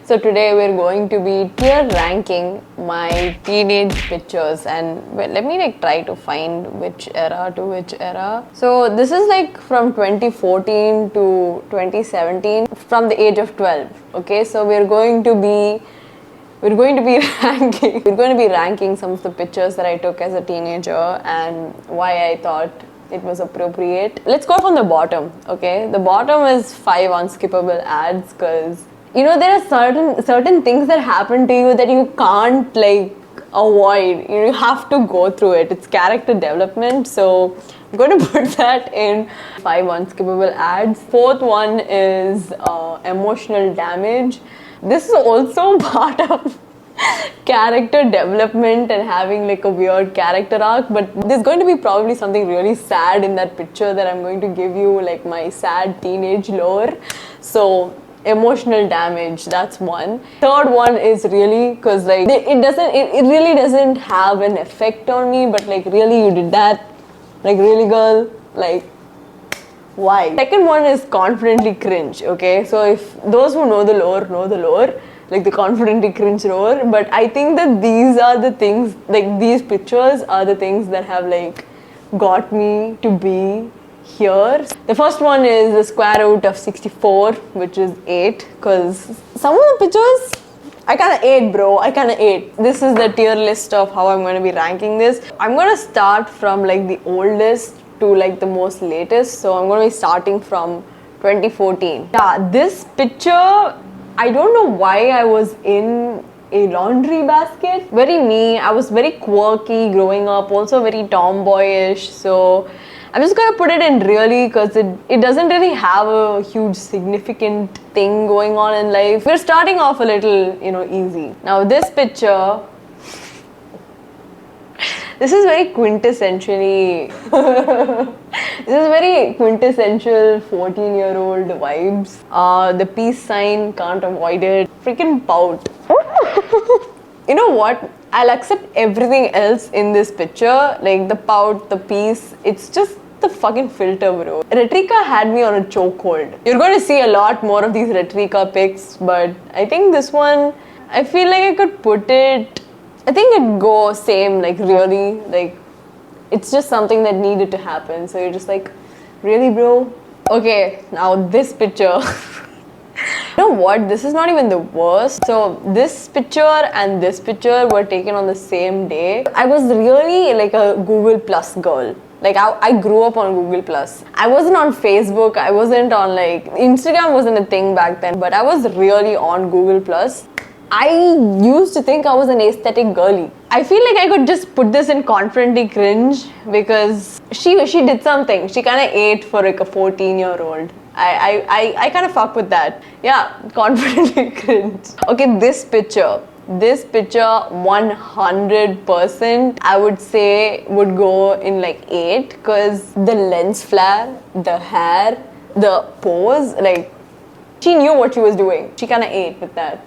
So today we're going to be tier ranking my teenage pictures, and let me like try to find which era to which era. So this is like from 2014 to 2017 from the age of 12. Okay, so we're going to be ranking some of the pictures that I took as a teenager and why I thought it was appropriate. Let's go from the bottom. Okay, the bottom is 5 unskippable ads, because you know there are certain things that happen to you that you can't like avoid. You have to go through it. It's character development. So I'm going to put that in 5 unskippable ads. Fourth one is emotional damage. This is also part of character development and having like a weird character arc, but there's going to be probably something really sad in that picture that I'm going to give you, like my sad teenage lore. So emotional damage, that's one. Third one is really, because like it really doesn't have an effect on me, but like really you did that, like really girl, like why? Second one is confidently cringe. Okay, so if those who know the lore, like the confidently cringe lore, but I think that these are the things, like these pictures are the things that have like got me to be here. The first one is the square root of 64, which is 8, because some of the pictures I kinda ate, bro. I kinda ate. This is the tier list of how I'm going to be ranking this. I'm going to start from like the oldest to like the most latest. So I'm going to be starting from 2014. Yeah, this picture, I don't know why I was in a laundry basket. Very me. I was very quirky growing up, also very tomboyish. So I'm just gonna put it in really, because it doesn't really have a huge significant thing going on in life. We're starting off a little, easy. Now this picture, this is very quintessentially this is very quintessential 14-year-old vibes. The peace sign, can't avoid it. Freaking pout. You know what? I'll accept everything else in this picture, like the pout, the peace. It's just the fucking filter, bro. Retrika had me on a chokehold. You're going to see a lot more of these Retrika pics, but I think this one, I feel like I could put it, I think it'd go same, like really, like it's just something that needed to happen. So you're just like, really, bro? Okay, now this picture. You know what? This is not even the worst. So this picture and this picture were taken on the same day. I was really like a Google Plus girl. Like I grew up on Google Plus. I wasn't on Facebook. I wasn't on like Instagram wasn't a thing back then, but I was really on Google Plus. I used to think I was an aesthetic girly. I feel like I could just put this in confidently cringe, because she did something. She kind of ate for like a 14-year-old. I kind of fuck with that. Yeah, confidently cringe. Okay, this picture 100% I would say would go in like 8, because the lens flare, the hair, the pose, like she knew what she was doing. She kind of ate with that.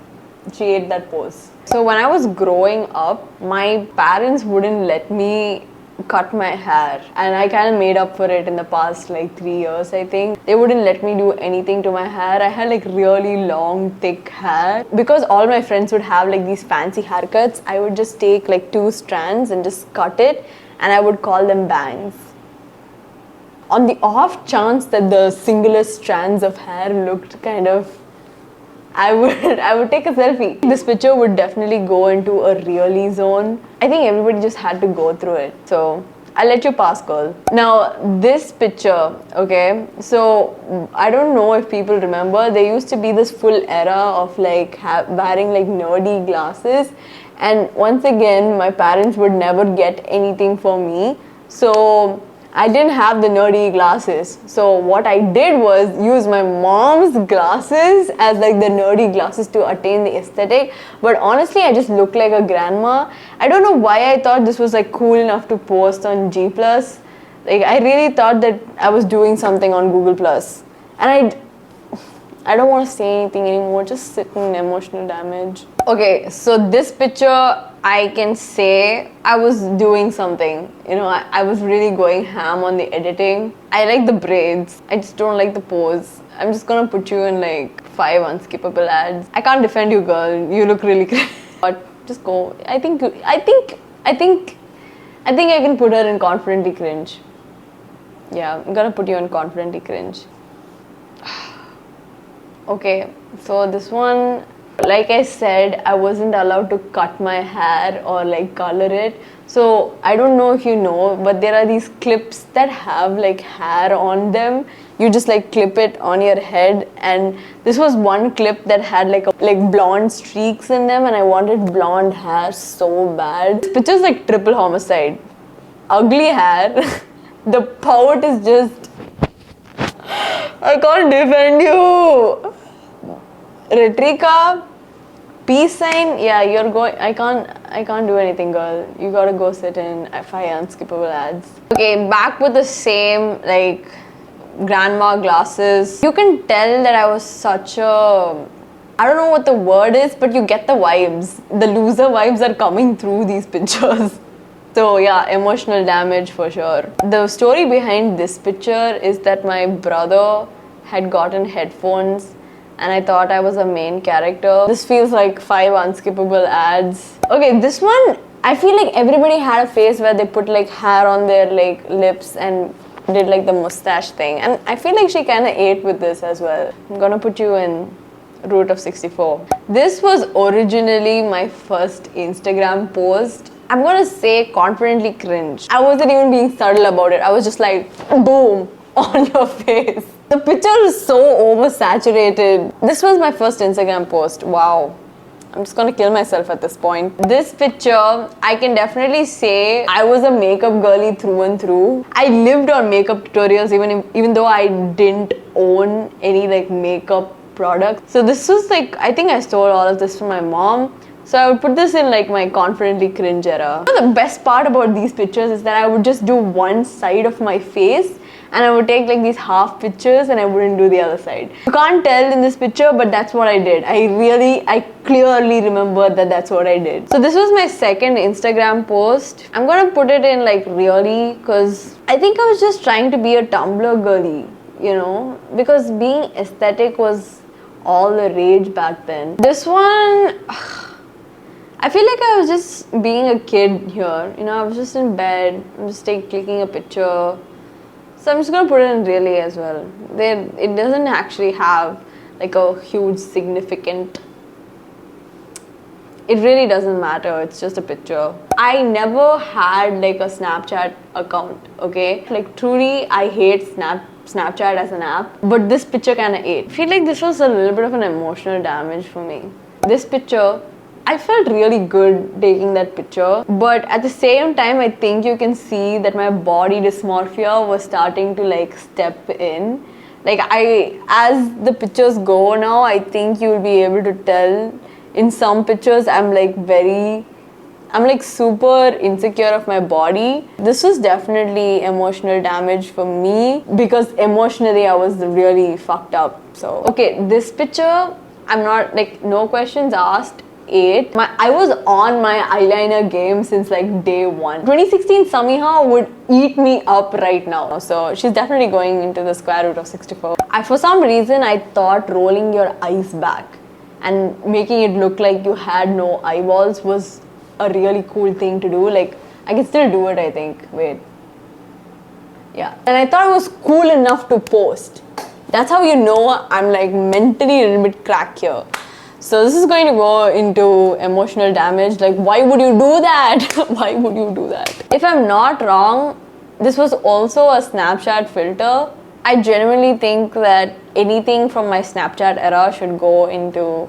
She ate that pose. So when I was growing up, my parents wouldn't let me cut my hair, and I kind of made up for it in the past like 3 years, I think. They wouldn't let me do anything to my hair. I had like really long, thick hair. Because all my friends would have like these fancy haircuts, I would just take like 2 strands and just cut it, and I would call them bangs. On the off chance that the singular strands of hair looked kind of, I would take a selfie. This picture would definitely go into a really zone. I think everybody just had to go through it. So I'll let you pass, girl. Now this picture, okay, so I don't know if people remember, there used to be this full era of like wearing like nerdy glasses, and once again my parents would never get anything for me, so I didn't have the nerdy glasses. So what I did was use my mom's glasses as like the nerdy glasses to attain the aesthetic. But honestly, I just looked like a grandma. I don't know why I thought this was like cool enough to post on G+. Like I really thought that I was doing something on Google+. And I don't want to say anything anymore, just sit in emotional damage. Okay, so this picture, I can say I was doing something. You know, I was really going ham on the editing. I like the braids, I just don't like the pose. I'm just gonna put you in like 5 unskippable ads. I can't defend you, girl. You look really cringe. But just go. I think I can put her in confidently cringe. Yeah, I'm gonna put you in confidently cringe. Okay, so this one, like I said, I wasn't allowed to cut my hair or like color it. So I don't know if you know, but there are these clips that have like hair on them. You just like clip it on your head, and this was one clip that had like blonde streaks in them, and I wanted blonde hair so bad. This picture's like triple homicide. Ugly hair. The pout is just, I can't defend you. Ritrika, peace sign. Yeah, you're going. I can't do anything, girl. You gotta go sit in 5 unskippable ads. Okay, back with the same like grandma glasses. You can tell that I was such a, I don't know what the word is, but you get the vibes. The loser vibes are coming through these pictures. So yeah, emotional damage for sure. The story behind this picture is that my brother had gotten headphones and I thought I was a main character. This feels like 5 unskippable ads. Okay, this one, I feel like everybody had a phase where they put like hair on their like lips and did like the mustache thing, and I feel like she kind of ate with this as well. I'm gonna put you in root of 64. This was originally my first Instagram post. I'm gonna say confidently cringe. I wasn't even being subtle about it. I was just like, boom, on your face. The picture is so oversaturated. This was my first Instagram post. Wow. I'm just gonna kill myself at this point. This picture, I can definitely say I was a makeup girly through and through. I lived on makeup tutorials even though I didn't own any like makeup products. So this was like, I think I stole all of this from my mom. So I would put this in like my confidently cringe era. The best part about these pictures is that I would just do one side of my face and I would take like these half pictures and I wouldn't do the other side. You can't tell in this picture, but that's what I did. I clearly remember that that's what I did. So this was my second Instagram post. I'm gonna put it in like really because I think I was just trying to be a Tumblr girly, you know, because being aesthetic was all the rage back then. This one, I feel like I was just being a kid here. You know, I was just in bed, I'm just clicking a picture. So I'm just gonna put it in really as well. It doesn't actually have like a huge significant, it really doesn't matter, it's just a picture. I never had like a Snapchat account, okay? Like truly, I hate Snapchat as an app, but this picture kinda ate. I feel like this was a little bit of an emotional damage for me. This picture, I felt really good taking that picture, but at the same time, I think you can see that my body dysmorphia was starting to like step in. Like as the pictures go now, I think you'll be able to tell in some pictures I'm like super insecure of my body. This was definitely emotional damage for me because emotionally I was really fucked up. So, okay, this picture, I'm not like, no questions asked. I was on my eyeliner game since like day one. 2016 Samiha would eat me up right now. So she's definitely going into the square root of 64. For some reason, I thought rolling your eyes back and making it look like you had no eyeballs was a really cool thing to do. Like, I can still do it, I think. Wait. Yeah. And I thought it was cool enough to post. That's how you know I'm like mentally a little bit crack here. So this is going to go into emotional damage. Like, why would you do that? Why would you do that? If I'm not wrong, this was also a Snapchat filter. I genuinely think that anything from my Snapchat era should go into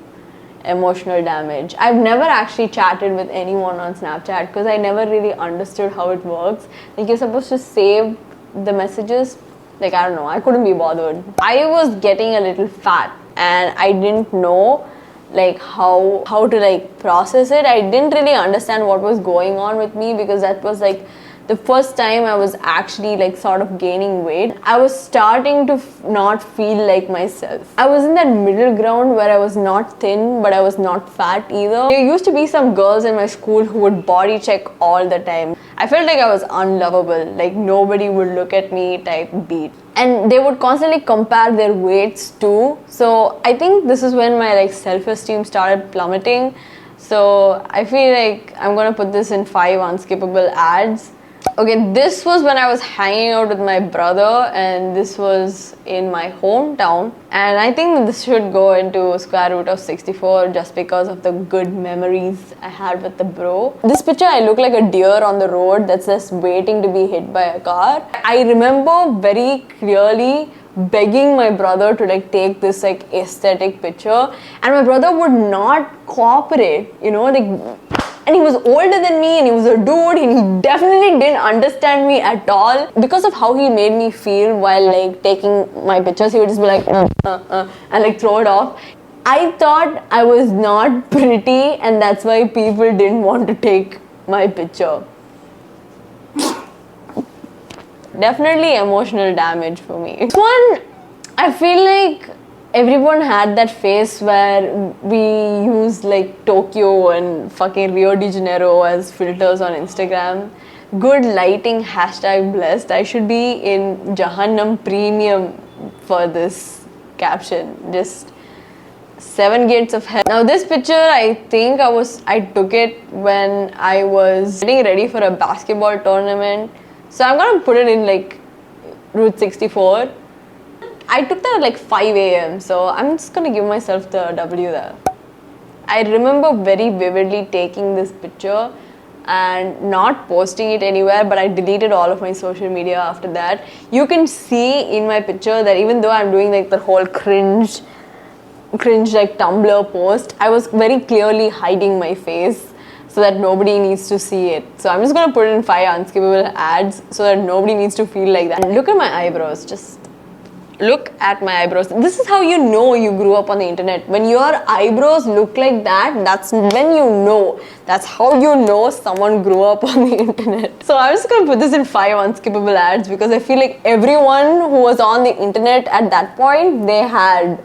emotional damage. I've never actually chatted with anyone on Snapchat because I never really understood how it works. Like, you're supposed to save the messages. Like, I don't know. I couldn't be bothered. I was getting a little fat and I didn't know like how to like process it. I didn't really understand what was going on with me because that was like the first time I was actually like sort of gaining weight, I was starting to not feel like myself. I was in that middle ground where I was not thin, but I was not fat either. There used to be some girls in my school who would body check all the time. I felt like I was unlovable, like nobody would look at me type beat. And they would constantly compare their weights too. So I think this is when my like self-esteem started plummeting. So I feel like I'm gonna put this in 5 unskippable ads. Okay, this was when I was hanging out with my brother, and this was in my hometown, and I think this should go into square root of 64 just because of the good memories I had with the bro. This picture, I look like a deer on the road that's just waiting to be hit by a car. I remember very clearly begging my brother to like take this like aesthetic picture, and my brother would not cooperate, you know, like, and he was older than me and he was a dude and he definitely didn't understand me at all. Because of how he made me feel while like taking my pictures, he would just be like and like throw it off. I thought I was not pretty, and that's why people didn't want to take my picture. Definitely emotional damage for me. This one, I feel like everyone had that phase where we used like Tokyo and fucking Rio de Janeiro as filters on Instagram. Good lighting, hashtag blessed. I should be in Jahannam Premium for this caption. Just 7 gates of hell. Now this picture, I think I took it when I was getting ready for a basketball tournament. So I'm gonna put it in like Route 64. I took that at like 5 a.m. so I'm just gonna give myself the W there. I remember very vividly taking this picture and not posting it anywhere, but I deleted all of my social media after that. You can see in my picture that even though I'm doing like the whole cringe like Tumblr post, I was very clearly hiding my face so that nobody needs to see it. So I'm just gonna put it in 5 unskippable ads so that nobody needs to feel like that. And look at my eyebrows, just look at my eyebrows. This is how you know you grew up on the internet. When your eyebrows look like that, that's when you know. That's how you know someone grew up on the internet. So I'm just gonna put this in 5 unskippable ads because I feel like everyone who was on the internet at that point, they had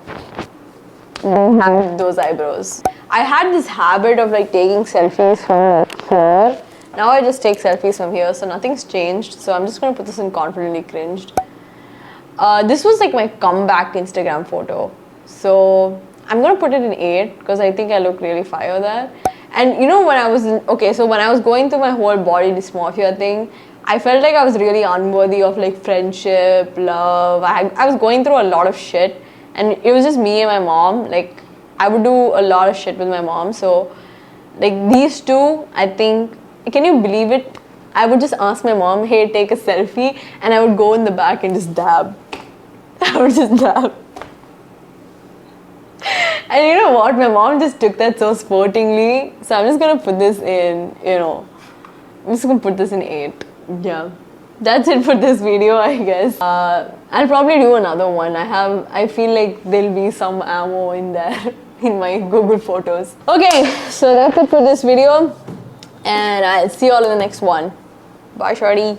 those eyebrows. I had this habit of like taking selfies from here. Now I just take selfies from here, so nothing's changed. So I'm just gonna put this in confidently cringed. This was like my comeback Instagram photo. So I'm gonna put it in 8 because I think I look really fire there. And you know, when I was when I was going through my whole body dysmorphia thing, I felt like I was really unworthy of like friendship, love. I was going through a lot of shit, and it was just me and my mom. Like I would do a lot of shit with my mom. So like these two, I think, can you believe it? I would just ask my mom, hey, take a selfie, and I would go in the back and just dab. I would just dab. And you know what? My mom just took that so sportingly. So I'm just gonna put this in, I'm just gonna put this in 8. Yeah. That's it for this video, I guess. I'll probably do another one. I feel like there'll be some ammo in there in my Google Photos. Okay, so that's it for this video. And I'll see you all in the next one. Bye, shorty.